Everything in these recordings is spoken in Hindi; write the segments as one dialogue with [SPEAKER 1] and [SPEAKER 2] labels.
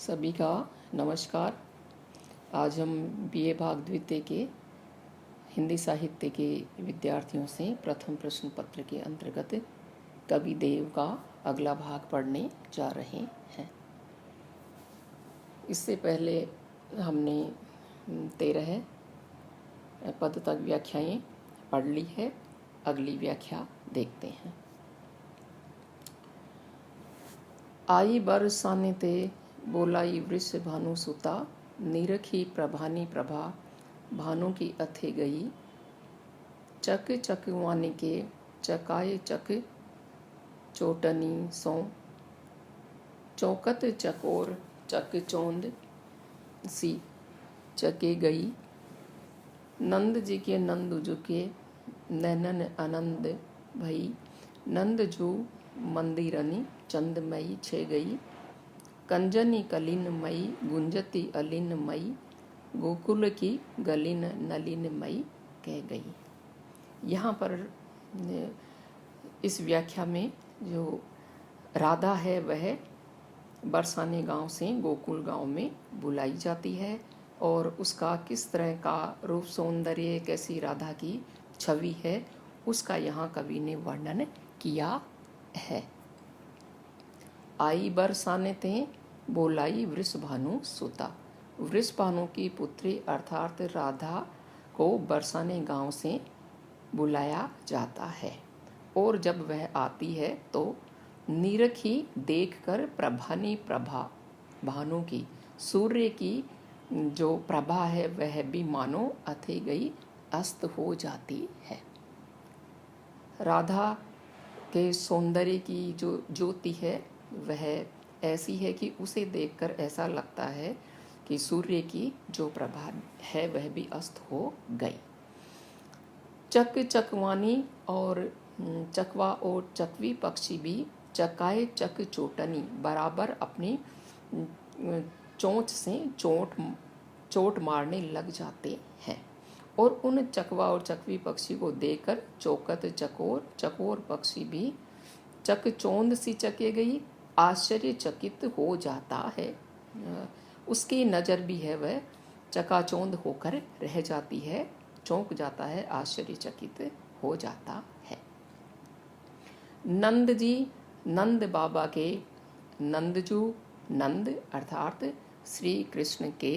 [SPEAKER 1] सभी का नमस्कार। आज हम बीए भाग द्वितीय के हिंदी साहित्य के विद्यार्थियों से प्रथम प्रश्न पत्र के अंतर्गत कवि देव का अगला भाग पढ़ने जा रहे हैं। इससे पहले हमने 13 पद तक व्याख्याएं पढ़ ली है। अगली व्याख्या देखते हैं। आई बरसाने ते बोलाई वृष भानु सुता, निरखी प्रभानी प्रभा भानु की अथे गई। चक चकवानी के चकाए चक चोटनी सो, चौकत चकोर चक चौंद सी चके गई। नंद जी के नंद जुके नैनन आनंद भई, नंद जू मंदिरनी चंदमयी छे गई। कंजनी कलिन मई गुंजती अलिन मई, गोकुल की गलिन नलिन मई कह गई। यहाँ पर इस व्याख्या में जो राधा है वह बरसाने गांव से गोकुल गांव में बुलाई जाती है और उसका किस तरह का रूप सौंदर्य, कैसी राधा की छवि है, उसका यहाँ कवि ने वर्णन किया है। आई बरसाने ते बोलाई वृषभानु सुता। वृषभानु की पुत्री अर्थात राधा को बरसाने गांव से बुलाया जाता है और जब वह आती है तो निरखी देखकर प्रभानी प्रभा भानु की, सूर्य की जो प्रभा है वह भी मानो अथे गई अस्त हो जाती है। राधा के सौंदर्य की जो ज्योति है वह ऐसी है कि उसे देखकर ऐसा लगता है कि सूर्य की जो प्रभा है वह भी अस्त हो गई। चक चकवानी और चकवा और चकवी पक्षी भी चकाए चक चोटनी बराबर अपनी चोंच से चोट मारने लग जाते हैं और उन चकवा और चकवी पक्षी को देखकर चौकत चकोर पक्षी भी चकचौंध सी चके गई, आश्चर्यचकित हो जाता है। उसकी नज़र भी है वह चकाचौंध होकर रह जाती है, चौंक जाता है, आश्चर्यचकित हो जाता है। नंद जी नंद बाबा के नंदजू, नंद अर्थात श्री कृष्ण के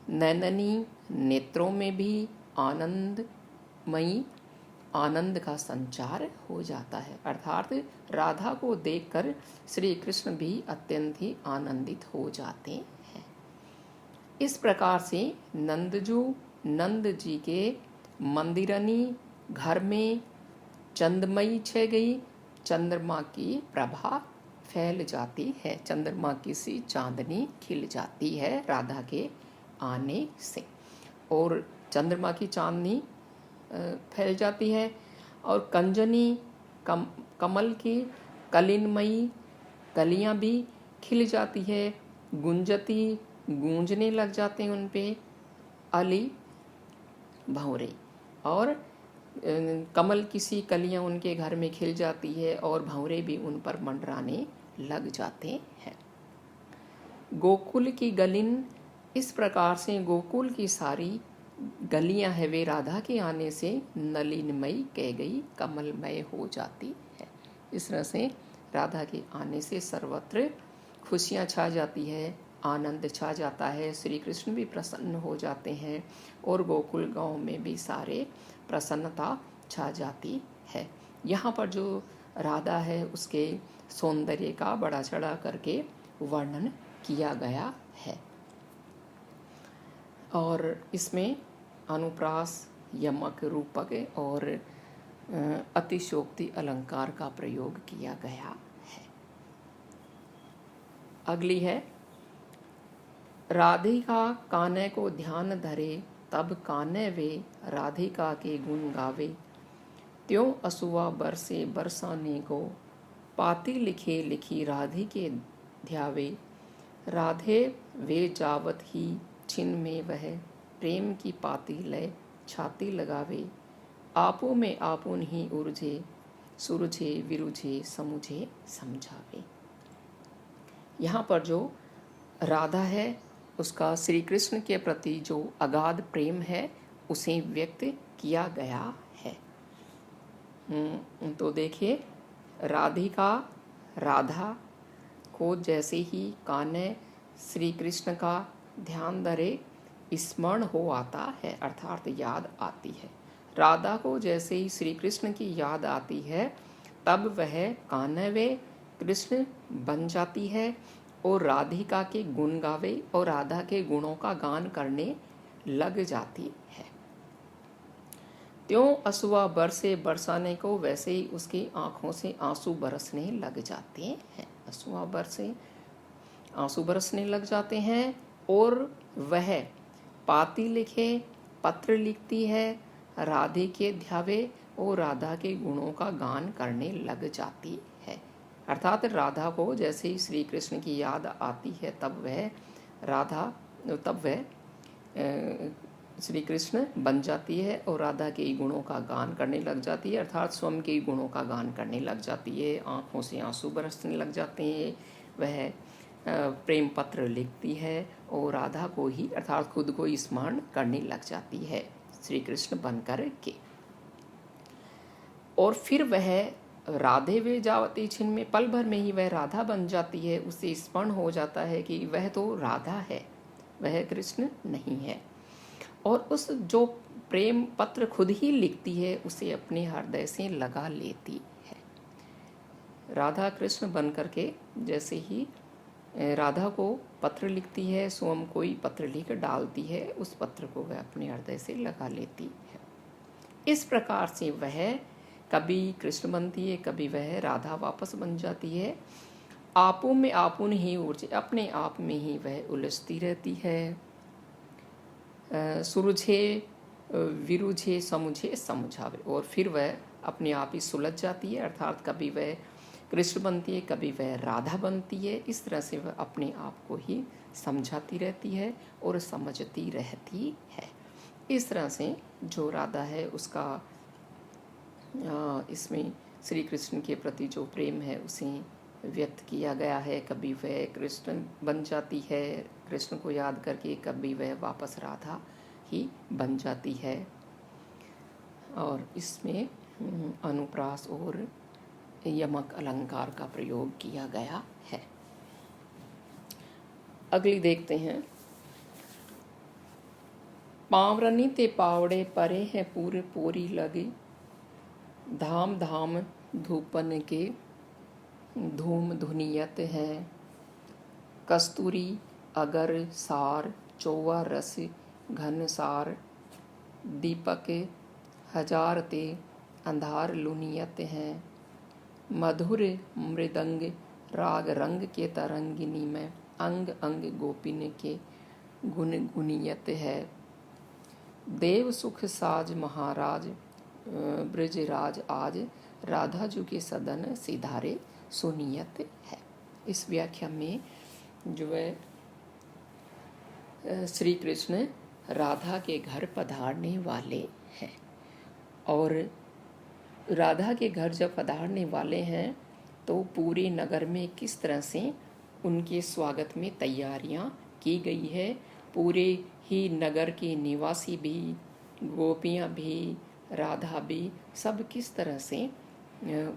[SPEAKER 1] नैननी नेत्रों में भी आनंदमयी आनंद का संचार हो जाता है, अर्थात राधा को देखकर श्री कृष्ण भी अत्यंत ही आनंदित हो जाते हैं। इस प्रकार से नंदजू नंद जी के मंदिरनी घर में चंदमयी छह गई, चंद्रमा की प्रभा फैल जाती है, चंद्रमा की सी चांदनी खिल जाती है राधा के आने से और चंद्रमा की चांदनी फैल जाती है। और कंजनी कमल की कलिनमयी कलियां भी खिल जाती है, गुंजती गूंजने लग जाते हैं उन पे अली भंवरे, और कमल की सी कलियां उनके घर में खिल जाती है और भंवरे भी उन पर मंडराने लग जाते हैं। गोकुल की गलिन, इस प्रकार से गोकुल की सारी गलियां है वे राधा के आने से नलिनमयी कह गई, कमलमय हो जाती है। इस तरह से राधा के आने से सर्वत्र खुशियां छा जाती है, आनंद छा जाता है, श्री कृष्ण भी प्रसन्न हो जाते हैं और गोकुल गांव में भी सारे प्रसन्नता छा जाती है। यहाँ पर जो राधा है उसके सौंदर्य का बड़ा चढ़ा करके वर्णन किया गया है और इसमें अनुप्रास, यमक, रूपक और अतिशोक्ति अलंकार का प्रयोग किया गया है। अगली है, राधिका कान्हे को ध्यान धरे, तब कान्हे वे राधिका के गुण गावे। त्यों असुआ बरसे बरसाने को, पाती लिखे लिखी राधे के ध्यावे। राधे वे जावत ही छिन में वह, प्रेम की पाती लय छाती लगावे। आपो में आपुन ही उर्जे, सुरझे विरुझे समुझे समझावे। यहाँ पर जो राधा है उसका श्री कृष्ण के प्रति जो अगाध प्रेम है उसे व्यक्त किया गया है। तो देखिए, राधिका राधा को जैसे ही कान्ह श्री कृष्ण का ध्यान धरे स्मरण हो आता है, अर्थात याद आती है। राधा को जैसे ही श्री कृष्ण की याद आती है तब वह कान्हवे कृष्ण बन जाती है और राधिका के गुण गावे और राधा के गुणों का गान करने लग जाती है। त्यों असुआ बरसे बरसाने को वैसे ही उसकी आंखों से आंसू बरसने लग जाते हैं। असुआ बरसे आंसू बरसने लग जाते हैं और वह पाती लिखे पत्र लिखती है, राधे के ध्यावे और राधा के गुणों का गान करने लग जाती है। अर्थात राधा को जैसे ही श्री कृष्ण की याद आती है तब वह श्री कृष्ण बन जाती है और राधा के गुणों का गान करने लग जाती है, अर्थात स्वयं के गुणों का गान करने लग जाती है। आंखों से आंसू बरसने लग जाते हैं। वह प्रेम पत्र लिखती है और राधा को ही अर्थात खुद को स्मरण करने लग जाती है श्री कृष्ण बनकर के। और फिर वह राधे वे जावती छिन में पल भर में ही वह राधा बन जाती है। उसे स्मरण हो जाता है कि वह तो राधा है, वह कृष्ण नहीं है। और उस जो प्रेम पत्र खुद ही लिखती है उसे अपने हृदय से लगा लेती है। राधा कृष्ण बन करके जैसे ही राधा को पत्र लिखती है, स्वयं कोई पत्र लिख डालती है, उस पत्र को वह अपने हृदय से लगा लेती है। इस प्रकार से वह कभी कृष्ण बनती है, कभी वह राधा वापस बन जाती है। आपू में आपुन ही ऊर्जा, अपने आप में ही वह उलझती रहती है। सुरुझे विरुझे समुझे समझावे, और फिर वह अपने आप ही सुलझ जाती है, अर्थात कभी वह कृष्ण बनती है, कभी वह राधा बनती है। इस तरह से वह अपने आप को ही समझाती रहती है और समझती रहती है। इस तरह से जो राधा है उसका इसमें श्री कृष्ण के प्रति जो प्रेम है उसे व्यक्त किया गया है। कभी वह कृष्ण बन जाती है कृष्ण को याद करके, कभी वह वापस राधा ही बन जाती है। और इसमें अनुप्रास और यमक अलंकार का प्रयोग किया गया है। अगली देखते हैं। पावरनी ते पावड़े परे हैं पूरे पोरी लगे, धाम धाम धूपन के धूम धुनियत है। कस्तूरी अगर सार चौवा रस घन सार, दीपक हजार ते अंधार लुनियत है। मधुर मृदंग राग रंग के तरंगिनी में, अंग अंग गोपिन के गुन गुनियत है। देव सुख साज महाराज ब्रजराज आज, राधा जू के सदन सिधारे सुनियत है। इस व्याख्या में जो है श्री कृष्ण राधा के घर पधारने वाले हैं, और राधा के घर जब पधारने वाले हैं तो पूरे नगर में किस तरह से उनके स्वागत में तैयारियां की गई है। पूरे ही नगर के निवासी भी, गोपियां भी, राधा भी, सब किस तरह से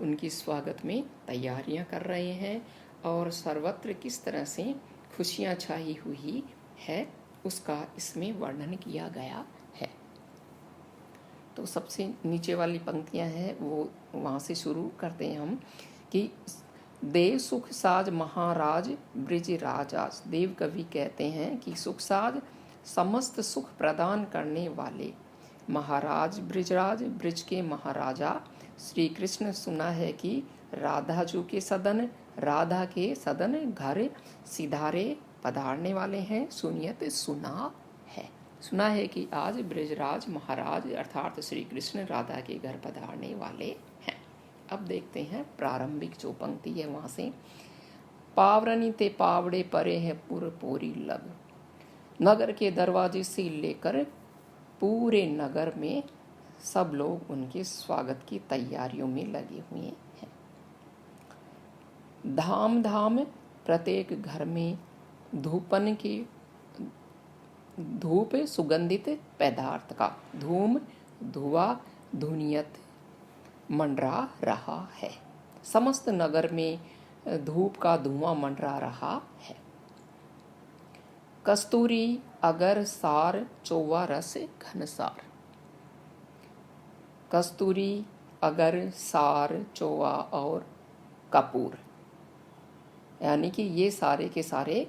[SPEAKER 1] उनकी स्वागत में तैयारियां कर रहे हैं और सर्वत्र किस तरह से खुशियां छाई हुई है उसका इसमें वर्णन किया गया है। तो सबसे नीचे वाली पंक्तियां हैं वो वहाँ से शुरू करते हैं हम कि देव सुख साज महाराज ब्रिज राजास। देव कवि कहते हैं कि सुख साज समस्त सुख प्रदान करने वाले महाराज ब्रिजराज, ब्रिज के महाराजा श्री कृष्ण सुना है कि राधा जू के सदन, राधा के सदन घर सिधारे पधारने वाले हैं। सुनियत सुना है, सुना है कि आज ब्रिजराज महाराज अर्थात श्री कृष्ण राधा के घर पधारने वाले हैं। अब देखते हैं प्रारंभिक जो पंक्ति है वहां से। पावरनी ते पावड़े परे हैं पुर पोरी लग, नगर के दरवाजे से लेकर पूरे नगर में सब लोग उनके स्वागत की तैयारियों में लगे हुए हैं। धाम धाम प्रत्येक घर में धूप सुगंधित पदार्थ का धूम धुआं धुनियत मंडरा रहा है। समस्त नगर में धूप का धुआं मंडरा रहा है। कस्तूरी अगर सार चौवा रस घनसार। कस्तूरी अगर सार चौवा और कपूर, यानी कि ये सारे के सारे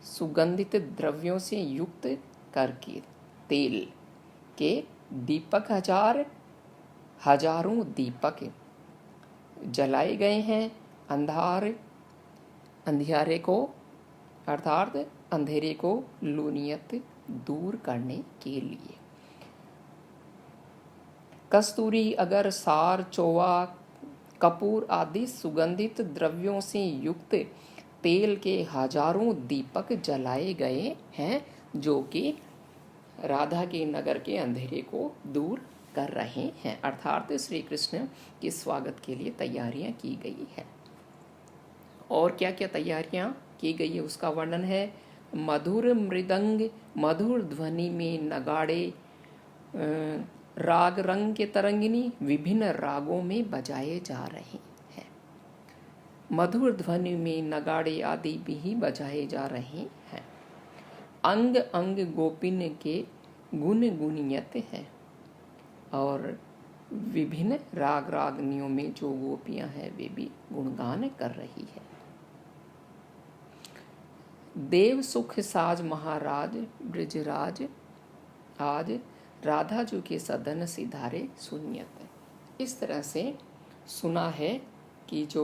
[SPEAKER 1] सुगंधित द्रव्यों से युक्त करके तेल के दीपक हजारों दीपक जलाए गए हैं अंधियारे को अर्थात अंधेरे को लूनियत दूर करने के लिए। कस्तूरी अगर सार चौवा कपूर आदि सुगंधित द्रव्यों से युक्त तेल के हजारों दीपक जलाए गए हैं जो कि राधा के नगर के अंधेरे को दूर कर रहे हैं, अर्थात श्री कृष्ण के स्वागत के लिए तैयारियां की गई है। और क्या क्या तैयारियां की गई है उसका वर्णन है। मधुर मृदंग मधुर ध्वनि में नगाड़े राग रंग के तरंगिनी विभिन्न रागों में बजाए जा रहे हैं। मधुर ध्वनि में नगाड़े आदि भी बजाए जा रहे हैं। अंग अंग गोपिन के गुण गुणियत है और विभिन्न राग रागनियों में जो गोपियां हैं वे भी गुणगान कर रही है। देव सुख साज महाराज ब्रजराज आज राधा जी के सदन सिधारे सुनियत। इस तरह से सुना है कि जो